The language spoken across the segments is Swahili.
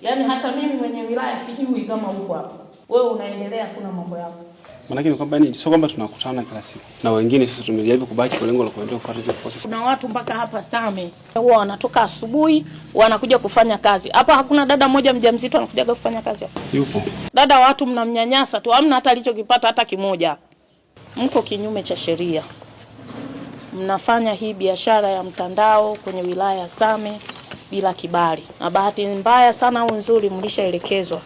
Yaani hata mimi mwenye wilaya sijui kama uko hapa. Wewe unaendelea kuna mambo yako. Maana ni kwamba ni sio kwamba tunakutana kila siku. Na wengine sisi tumejaribu kubaki kwa lengo la kuendelea kupata hizo process. Kuna watu mpaka hapa Same huwa wanatoka asubuhi wanakuja kufanya kazi. Hapa hakuna dada mmoja mjamzito anakuja kufanya kazi hapa. Yupo. Dada watu mnamnyanyasa tu, hamna hata alichokipata hata kimoja. Mko kinyume cha sheria. Mnafanya hii biashara ya mtandao kwenye wilaya ya Same bila kibali. Na bahati mbaya sana au nzuri mlishaelekezwa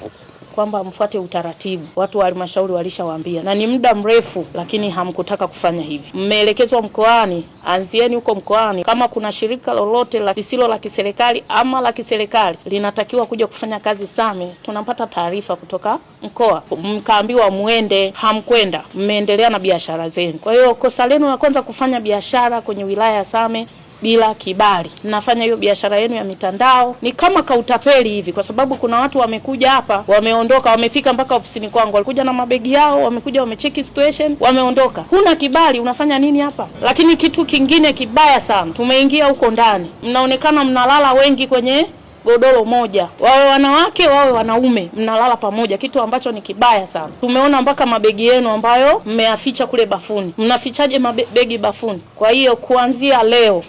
kwamba mfuate utaratibu. Watu wa halmashauri walishawaambia na ni muda mrefu, lakini hamkutaka kufanya hivi. Mmeelekezwa mkoani, anzieni huko mkoani. Kama kuna shirika lolote la lisilo la kiserikali ama la kiserikali linatakiwa kuja kufanya kazi Same, tunapata taarifa kutoka mkoa. Mkaambiwa muende, hamkwenda. Mmeendelea na biashara zenu. Kwa hiyo kosa lenu la kwanza kufanya biashara kwenye wilaya ya Same bila kibali. Mnafanya hiyo biashara yenu ya mitandao ni kama kautapeli hivi, kwa sababu kuna watu wamekuja hapa, wameondoka, wamefika mpaka ofisini kwangu, walikuja na mabegi yao, wamekuja wamecheki situation, wameondoka. Huna kibali, unafanya nini hapa? Lakini kitu kingine kibaya sana, tumeingia huko ndani, mnaonekana mnalala wengi kwenye godoro moja, wawe wanawake wawe wanaume, mnalala pamoja, kitu ambacho ni kibaya sana. Tumeona mpaka mabegi yenu ambayo mmeaficha kule bafuni. Mnafichaje mabegi bafuni? Kwa hiyo kuanzia leo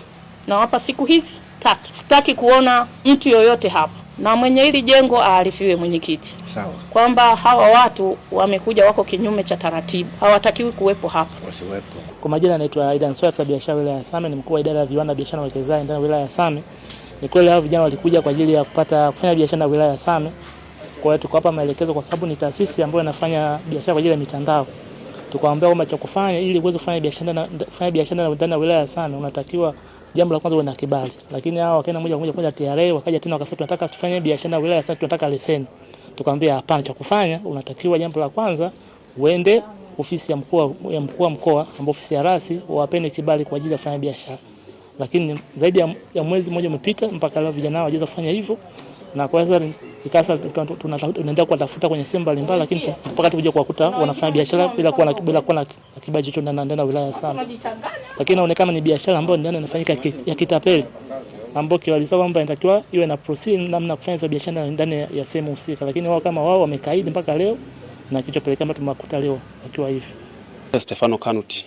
na hapa siku hizi 3 sitaki kuona mtu yoyote hapa, na mwenye hili jengo aarifiwe mwenyekiti. Sawa. Kwamba hawa watu wamekuja wako kinyume cha taratibu, hawatakiwi kuwepo hapa. Wasiwepo. Kwa majina naitwa Aidan Swasa, biashara wilaya ya Same, ni mkuu wa idara ya viwanda, biashara na uwekezaji ndani ya wilaya ya Same. Ni kweli hao vijana walikuja kwa ajili ya kufanya biashara na wilaya ya Same. Kwa hiyo tuko hapa maelekezo, kwa sababu ni taasisi ambayo inafanya biashara kwa ajili ya mitandao. Tukawaambia kwamba cha kufanya ili uweze kufanya biashara ndani ya wilaya ya Same unatakiwa jambo la kwanza uwe na kibali. Lakini hao wakaenda moja kwa moja TRA, wakaja tena wakasema tunataka tufanye biashara na wilaya ya Same, tunataka leseni. Tukamwambia hapana, cha kufanya unatakiwa jambo la kwanza uende ofisi ya mkuu wa mkoa, ambapo ofisi ya rasi wawapeni kibali kwa ajili ya kufanya biashara. Lakini zaidi ya mwezi mmoja umepita mpaka leo vijana hawajaweza kufanya hivyo, na kwa sasa ikasa tunaendelea kuwatafuta kwenye sehemu mbalimbali, lakini mpaka tuje kuwakuta wanafanya biashara bila kuwa na kibali chochote ndani ya wilaya sana. Lakini inaonekana ni biashara ambayo ndani inafanyika ya kitapeli, ambapo kiwalisema kwamba inatakiwa iwe na proceed namna kufanya hizo biashara ndani ya sehemu husika, lakini wao kama wao wamekaidi mpaka leo, na kicho peleka kama tumakuta leo wakiwa hivi. Stefano Kanuti,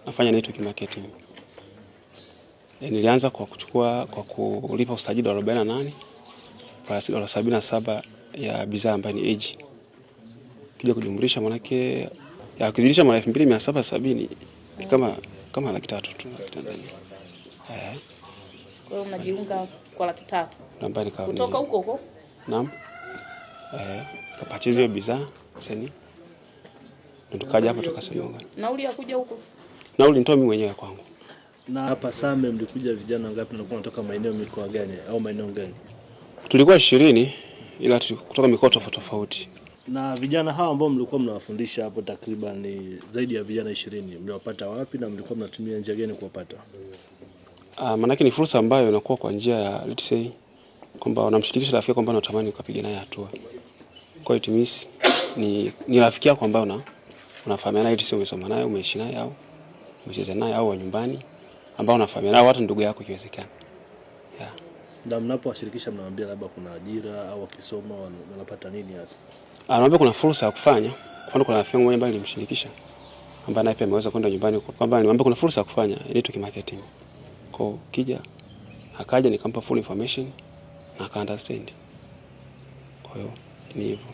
nafanya network marketing. Nilianza kwa kulipa usajili wa 48 plus $77 ya bidhaa ambayo ni age. Kija kujumlisha manake ya kuzidisha mara 2770 kama $300,000 tu Tanzania. Kwa hiyo mnajiunga kwa $300,000. Nambari kwa kutoka huko. Naam. Kapatizo bidhaa sasa tukaja hapa tukasema. Nauli ya kuja huko? Nauli nitoa mimi mwenyewe kwangu. Na hapa Same mlikuja vijana ngapi na kutoka maeneo mikoa gani au maeneo gani? Tulikuwa 20 ila kutoka mikoa tofauti. Na vijana hawa ambao mlikuwa mnawafundisha hapo takriban ni zaidi ya vijana 20, mliwapata wapi na mlikuwa mnatumia njia gani kuwapata? Maana ni fursa ambayo inakuwa kwa njia ya let's say kwamba unamshirikisha rafiki kwamba unatamani ukapiga naye hatua. Kwa hiyo timisi ni rafiki yako ambaye unafahamiana, ili sio umesoma naye, umeishi naye au umecheza naye au wa nyumbani ambao unafahamiana au hata ndugu yako ikiwezekana. Yeah. Na mnapowashirikisha mnawaambia labda kuna ajira au wakisoma wanapata nini hasa? Anaambia kuna fursa ya kufanya. Kwa kuna rafiki mmoja ambaye nilimshirikisha ambaye naye pia ameweza kwenda nyumbani, kwamba nilimwambia kuna fursa ya kufanya network marketing. Kwa kija akaja nikampa full information na aka understand. Kwa hiyo ni hivyo.